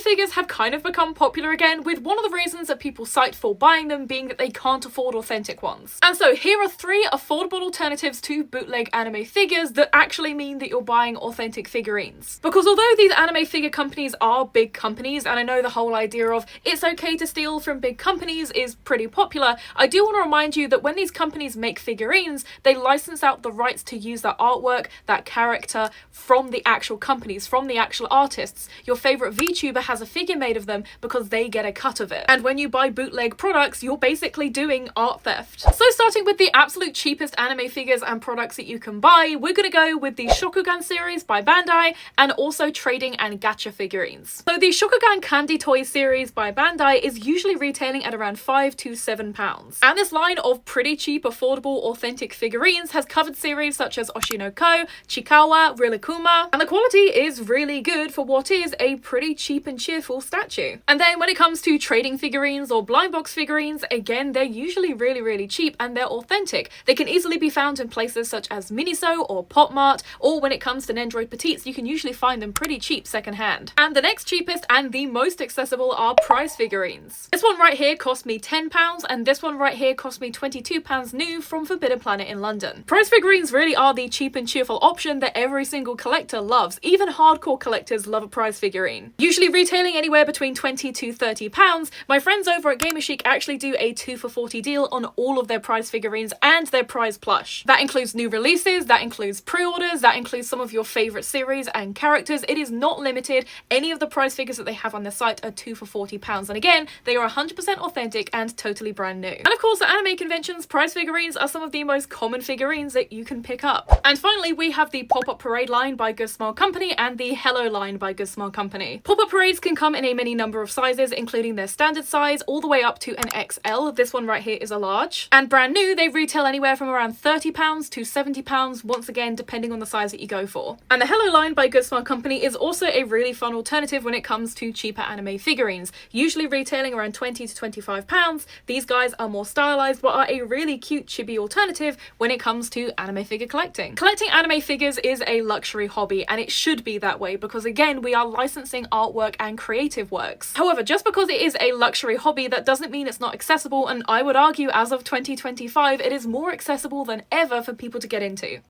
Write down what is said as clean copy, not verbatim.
anime figures have kind of become popular again, with one of the reasons that people cite for buying them being that they can't afford authentic ones. And so here are 3 affordable alternatives to bootleg anime figures that actually mean that you're buying authentic figurines. Because although these anime figure companies are big companies, and I know the whole idea of it's okay to steal from big companies is pretty popular, I do want to remind you that when these companies make figurines, they license out the rights to use that artwork, that character, from the actual companies, from the actual artists. Your favorite VTuber has a figure made of them because they get a cut of it. And when you buy bootleg products, you're basically doing art theft. So starting with the absolute cheapest anime figures and products that you can buy, we're gonna go with the Shokugan series by Bandai and also trading and gacha figurines. So the Shokugan Candy Toy series by Bandai is usually retailing at around £5 to £7. And this line of pretty cheap, affordable, authentic figurines has covered series such as Oshinoko, Chikawa, Rilakuma, and the quality is really good for what is a pretty cheap and cheerful statue. And then when it comes to trading figurines or blind box figurines, again, they're usually really cheap and they're authentic. They can easily be found in places such as Miniso or Pop Mart, or when it comes to Nendoroid Petites, you can usually find them pretty cheap secondhand. And the next cheapest and the most accessible are prize figurines. This one right here cost me £10 and this one right here cost me £22 new from Forbidden Planet in London. Prize figurines really are the cheap and cheerful option that every single collector loves. Even hardcore collectors love a prize figurine. Usually retailing anywhere between £20 to £30, my friends over at Gamerchic actually do a 2 for £40 deal on all of their prize figurines and their prize plush. That includes new releases, that includes pre-orders, that includes some of your favourite series and characters. It is not limited. Any of the prize figures that they have on their site are 2 for £40. And again, they are 100% authentic and totally brand new. And of course, at anime conventions, prize figurines are some of the most common figurines that you can pick up. And finally, we have the Pop-Up Parade line by Good Smile Company and the Hello line by Good Smile Company. Pop-Up Parades can come in a many number of sizes, including their standard size all the way up to an XL. This one right here is a large. And brand new, they retail anywhere from around £30 to £70, once again, depending on the size that you go for. And the Hello line by Good Smile Company is also a really fun alternative when it comes to cheaper anime figurines, usually retailing around £20 to £25. These guys are more stylized, but are a really cute chibi alternative when it comes to anime figure collecting. Collecting anime figures is a luxury hobby, and it should be that way because again, we are licensing artwork and creative works. However, just because it is a luxury hobby, that doesn't mean it's not accessible, and I would argue as of 2025, it is more accessible than ever for people to get into.